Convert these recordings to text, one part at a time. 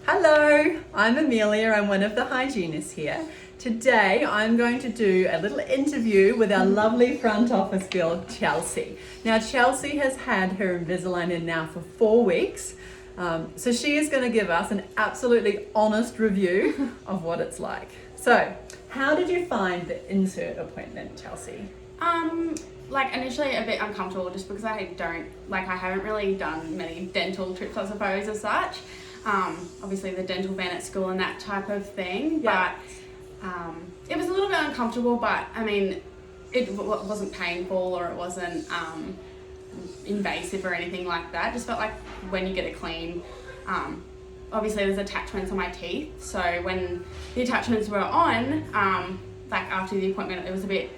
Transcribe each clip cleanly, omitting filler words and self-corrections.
Hello, I'm Amelia. I'm one of the hygienists here. Today I'm going to do a little interview with our lovely front office girl, Chelsea. Now Chelsea has had her Invisalign in now for 4 weeks. So she is going to give us an absolutely honest review of what it's like. So, how did you find the insert appointment, Chelsea? Initially a bit uncomfortable just because I haven't really done many dental trips, I suppose, as such. Obviously the dental van at school and that type of thing, Yeah. but it was a little bit uncomfortable, but I mean, it wasn't painful or it wasn't invasive or anything like that. Just felt like when you get it clean, obviously there's attachments on my teeth, so when the attachments were on, after the appointment, it was a bit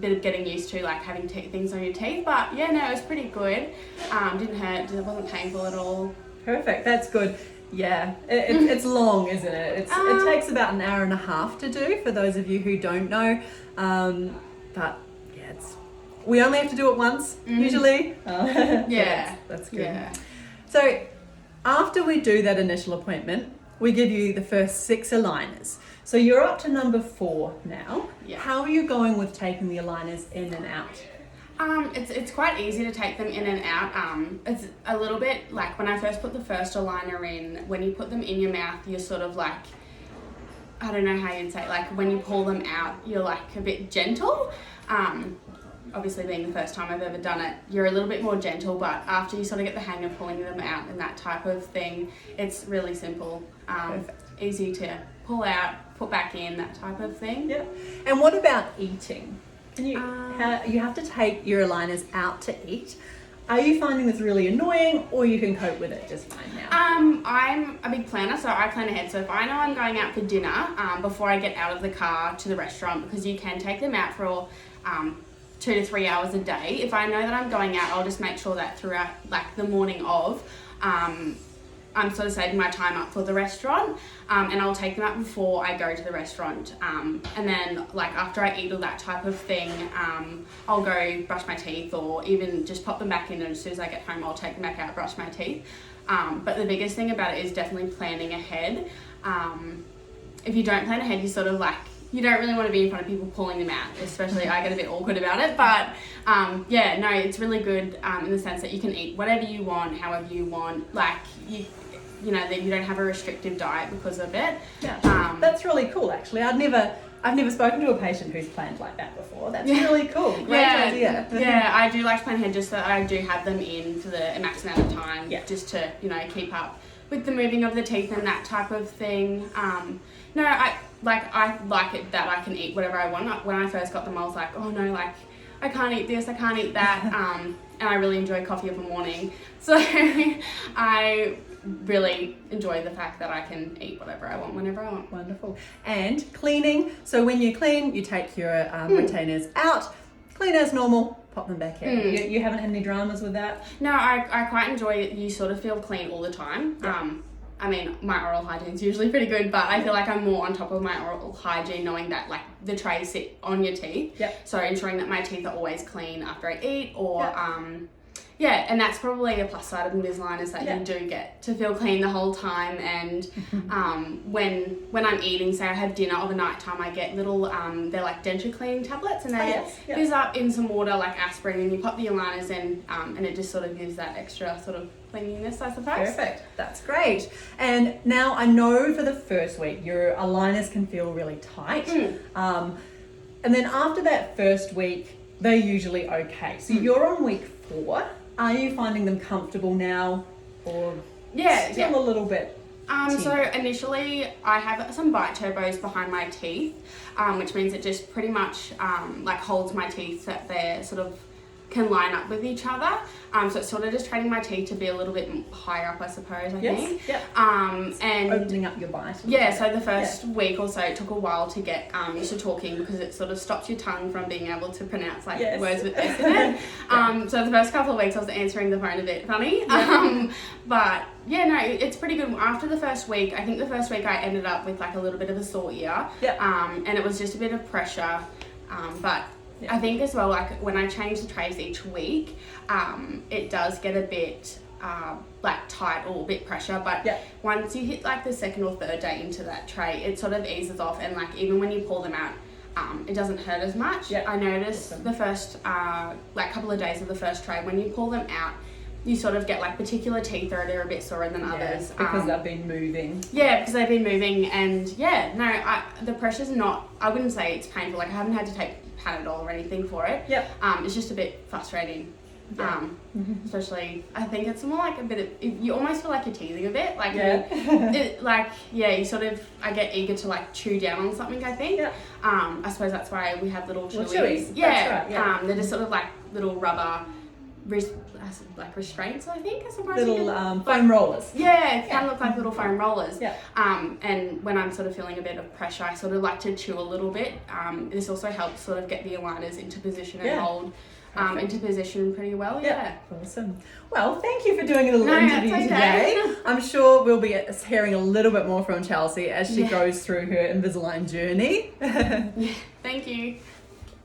of getting used to having things on your teeth, but yeah, no, it was pretty good. Didn't hurt, it wasn't painful at all. Perfect, that's good. Yeah, it's long, isn't it? It takes about an hour and a half to do, for those of you who don't know. But yeah, we only have to do it once, usually. Yeah. That's good. Yeah. So after we do that initial appointment, we give you the first 6 aligners. So you're up to number 4 now. Yeah. How are you going with taking the aligners in and out? It's quite easy to take them in and out. It's a little bit like when I first put the first aligner in, when you put them in your mouth, you're sort of I don't know how you'd say, when you pull them out, you're a bit gentle. Obviously being the first time I've ever done it, you're a little bit more gentle, but after you sort of get the hang of pulling them out and that type of thing, it's really simple. Easy to pull out, put back in, that type of thing. Yeah. And what about eating? You have to take your aligners out to eat. Are you finding this really annoying, or you can cope with it just fine now? I'm a big planner, so I plan ahead. So if I know I'm going out for dinner, before I get out of the car to the restaurant, because you can take them out for 2 to 3 hours a day. If I know that I'm going out, I'll just make sure that throughout the morning of, I'm sort of saving my time up for the restaurant, and I'll take them out before I go to the restaurant. And then after I eat all that type of thing, I'll go brush my teeth, or even just pop them back in, and as soon as I get home, I'll take them back out, brush my teeth. But the biggest thing about it is definitely planning ahead. If you don't plan ahead, you sort of you don't really want to be in front of people pulling them out, especially I get a bit awkward about it, but yeah, no, it's really good in the sense that you can eat whatever you want, however you want, you know, that you don't have a restrictive diet because of it. Yeah, that's really cool actually. I've never spoken to a patient who's planned like that before. That's really cool. Great idea. Yeah, I do like to plan ahead just so that I do have them in for the max amount of time, just to, you know, keep up with the moving of the teeth and that type of thing. No, I like it that I can eat whatever I want. When I first got them, I was like, oh no, I can't eat this, I can't eat that. And I really enjoy coffee of a morning. So I really enjoy the fact that I can eat whatever I want, whenever I want. Wonderful. And cleaning. So when you clean, you take your retainers out, clean as normal, pop them back in. You haven't had any dramas with that? No, I quite enjoy it. You sort of feel clean all the time. Yeah. I mean, my oral hygiene is usually pretty good, but I feel like I'm more on top of my oral hygiene, knowing that the trays sit on your teeth. Yep. So ensuring that my teeth are always clean after I eat, or yeah, and that's probably a plus side of Invisalign, is that you do get to feel clean the whole time. And when I'm eating, say I have dinner overnight time, I get little they're like denture cleaning tablets, and they fizz up in some water like aspirin, and you pop the aligners in, and it just sort of gives that extra sort of cleanliness, I suppose. Perfect. That's great. And now I know for the first week your aligners can feel really tight. And then after that first week, they're usually okay. So you're on week 4. Are you finding them comfortable now, or still a little bit? So initially I have some bite turbos behind my teeth, which means it just pretty much holds my teeth so that they're sort of can line up with each other. So it's sort of just training my teeth to be a little bit higher up, I suppose, I think. Yep. And opening up your bite. So the first week or so, it took a while to get used to talking, because it sort of stops your tongue from being able to pronounce words with S in it. So the first couple of weeks I was answering the phone a bit funny. But yeah, no, it's pretty good. After the first week, I think the first week I ended up with a little bit of a sore ear. And it was just a bit of pressure. But I think as well, when I change the trays each week, it does get a bit like tight or a bit pressure, but Yeah. once you hit like the second or third day into that tray, it sort of eases off, and like even when you pull them out, it doesn't hurt as much. Yeah. I noticed Awesome. the first like couple of days of the first tray, when you pull them out, you sort of get like particular teeth that are a bit sorer than others. Because they've been moving. Yeah, because they've been moving, and the pressure's not, I wouldn't say it's painful, like I haven't had to take Panadol or anything for it. Yep. It's just a bit frustrating. Yeah. Especially, I think it's more like a bit of, you almost feel like you're teasing a bit, like you sort of, I get eager to like chew down on something, I think. Yeah. I suppose that's why we have little chewies. Chewies, Yeah. that's right, yeah. They're just sort of like little rubber restraints, I think, I suppose. Little foam rollers. Yeah, it kind of look like little foam rollers. Yeah. And when I'm sort of feeling a bit of pressure, I sort of like to chew a little bit. This also helps sort of get the aligners into position and hold into position pretty well. Yeah. Awesome. Well, thank you for doing a little No, interview that's okay. today. I'm sure we'll be hearing a little bit more from Chelsea as she Yeah. goes through her Invisalign journey. Thank you.